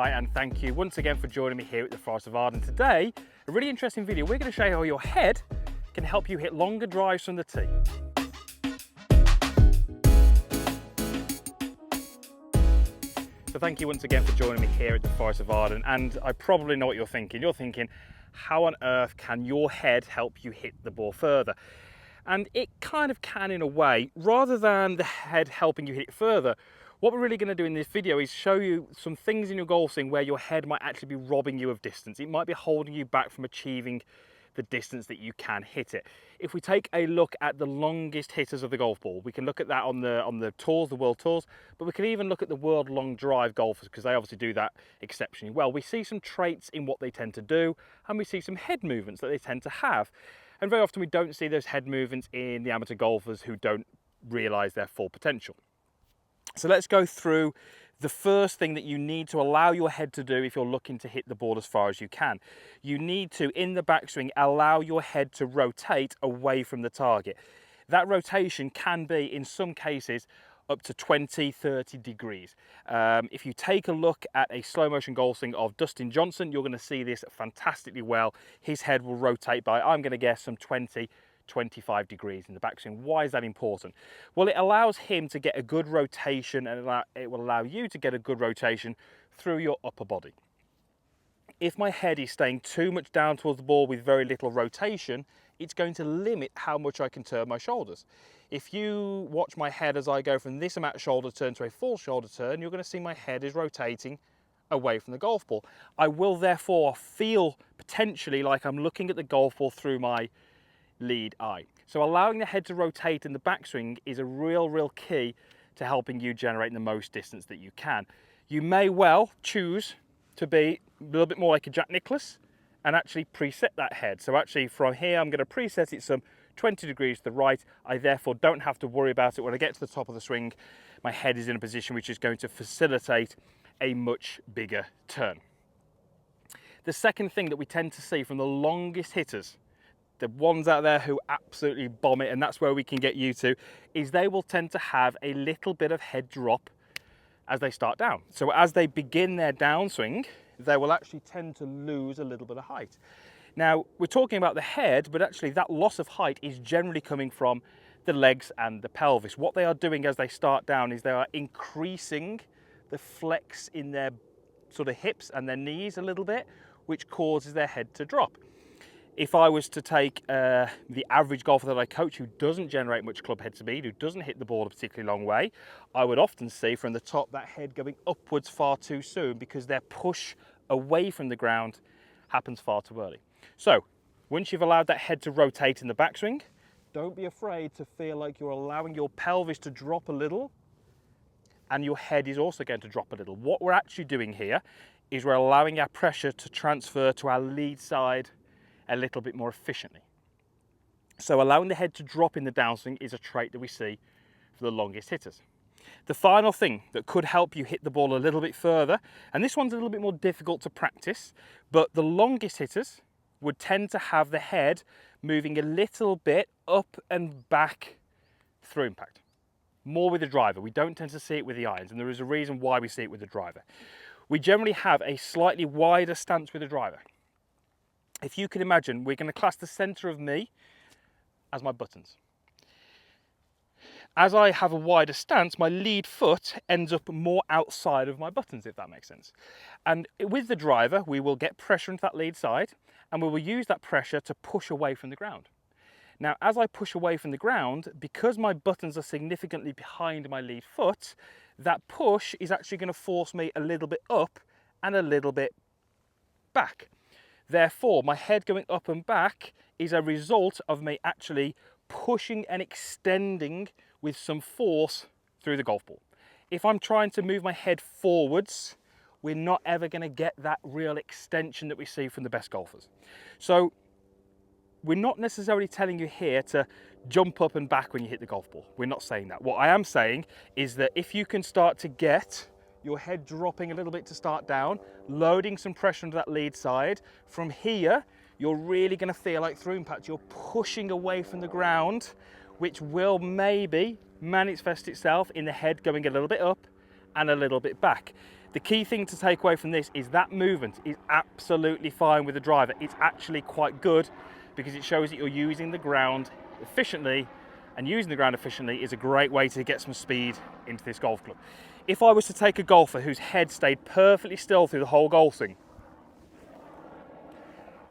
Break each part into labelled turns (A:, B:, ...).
A: Hi, and thank you once again for joining me here at the Forest of Arden. Today, a really interesting video. We're going to show you how your head can help you hit longer drives from the tee. So thank you once again for joining me here at the Forest of Arden. And I probably know what you're thinking. You're thinking, how on earth can your head help you hit the ball further? And it kind of can in a way. Rather than the head helping you hit it further, what we're really going to do in this video is show you some things in your golf swing where your head might actually be robbing you of distance. It might be holding you back from achieving the distance that you can hit it. If we take a look at the longest hitters of the golf ball, we can look at that on the tours, the world tours, but we can even look at the world long drive golfers because they obviously do that exceptionally well. We see some traits in what they tend to do, and we see some head movements that they tend to have. And very often we don't see those head movements in the amateur golfers who don't realise their full potential. So let's go through the first thing that you need to allow your head to do if you're looking to hit the ball as far as you can. You need to, in the backswing, allow your head to rotate away from the target. That rotation can be, in some cases, up to 20, 30 degrees. If you take a look at a slow motion golf swing of Dustin Johnson, you're going to see this fantastically well. His head will rotate by, I'm going to guess, some 20, 25 degrees in the backswing. Why is that important? Well, it allows him to get a good rotation, and it will allow you to get a good rotation through your upper body. If my head is staying too much down towards the ball with very little rotation, it's going to limit how much I can turn my shoulders. If you watch my head as I go from this amount of shoulder turn to a full shoulder turn, you're going to see my head is rotating away from the golf ball. I will therefore feel potentially like I'm looking at the golf ball through my lead eye. So allowing the head to rotate in the backswing is a real key to helping you generate the most distance that you can. You may well choose to be a little bit more like a Jack Nicklaus and actually preset that head. So actually from here I'm going to preset it some 20 degrees to the right. I therefore don't have to worry about it. When I get to the top of the swing, my head is in a position which is going to facilitate a much bigger turn. The second thing that we tend to see from the longest hitters, the ones out there who absolutely bomb it, and that's where we can get you to, is they will tend to have a little bit of head drop as they start down. So as they begin their downswing, they will actually tend to lose a little bit of height. Now, we're talking about the head, but actually that loss of height is generally coming from the legs and the pelvis. What they are doing as they start down is they are increasing the flex in their sort of hips and their knees a little bit, which causes their head to drop. If I was to take the average golfer that I coach who doesn't generate much club head speed, who doesn't hit the ball a particularly long way, I would often see from the top that head going upwards far too soon because their push away from the ground happens far too early. So once you've allowed that head to rotate in the backswing, don't be afraid to feel like you're allowing your pelvis to drop a little and your head is also going to drop a little. What we're actually doing here is we're allowing our pressure to transfer to our lead side a little bit more efficiently. So allowing the head to drop in the downswing is a trait that we see for the longest hitters. The final thing that could help you hit the ball a little bit further, and this one's a little bit more difficult to practice, but the longest hitters would tend to have the head moving a little bit up and back through impact. More with the driver. We don't tend to see it with the irons, and there is a reason why we see it with the driver. We generally have a slightly wider stance with the driver. If you can imagine, we're going to class the center of me as my buttons. As I have a wider stance, my lead foot ends up more outside of my buttons, if that makes sense. And with the driver, we will get pressure into that lead side, and we will use that pressure to push away from the ground. Now, as I push away from the ground, because my buttons are significantly behind my lead foot, that push is actually going to force me a little bit up and a little bit back. Therefore, my head going up and back is a result of me actually pushing and extending with some force through the golf ball. If I'm trying to move my head forwards, we're not ever going to get that real extension that we see from the best golfers. So we're not necessarily telling you here to jump up and back when you hit the golf ball. We're not saying that. What I am saying is that if you can start to get your head dropping a little bit to start down, loading some pressure into that lead side, from here, you're really going to feel like through impact, you're pushing away from the ground, which will maybe manifest itself in the head going a little bit up and a little bit back. The key thing to take away from this is that movement is absolutely fine with the driver. It's actually quite good because it shows that you're using the ground efficiently, and using the ground efficiently is a great way to get some speed into this golf club. If I was to take a golfer whose head stayed perfectly still through the whole golf swing,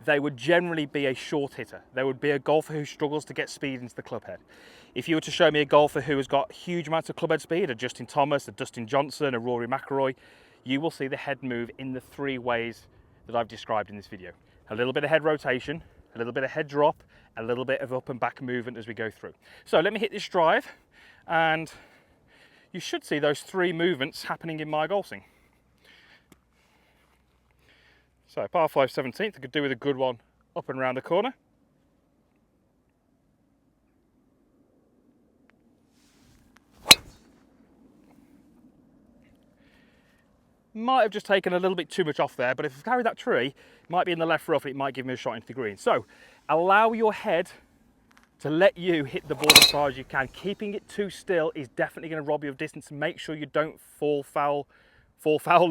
A: they would generally be a short hitter. They would be a golfer who struggles to get speed into the club head. If you were to show me a golfer who has got huge amounts of club head speed, a Justin Thomas, a Dustin Johnson, a Rory McIlroy, you will see the head move in the 3 ways that I've described in this video. A little bit of head rotation, a little bit of head drop, a little bit of up and back movement as we go through. So let me hit this drive, and you should see those 3 movements happening in my golf swing. So par 5 17th, I could do with a good one up and around the corner. Might have just taken a little bit too much off there, but if I carry that tree, it might be in the left rough and it might give me a shot into the green. So allow your head to let you hit the ball as far as you can. Keeping it too still is definitely going to rob you of distance. Make sure you don't fall foul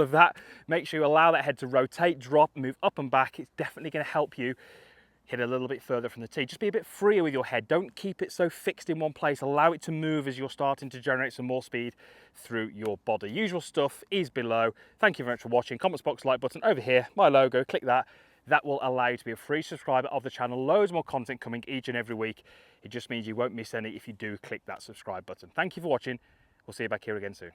A: of that. Make sure you allow that head to rotate, drop, move up and back. It's definitely going to help you hit a little bit further from the tee. Just be a bit freer with your head. Don't keep it so fixed in one place. Allow it to move as you're starting to generate some more speed through your body. Usual stuff is below. Thank you very much for watching. Comments box, like button over here, my logo, click that. That will allow you to be a free subscriber of the channel. Loads more content coming each and every week. It just means you won't miss any if you do click that subscribe button. Thank you for watching. We'll see you back here again soon.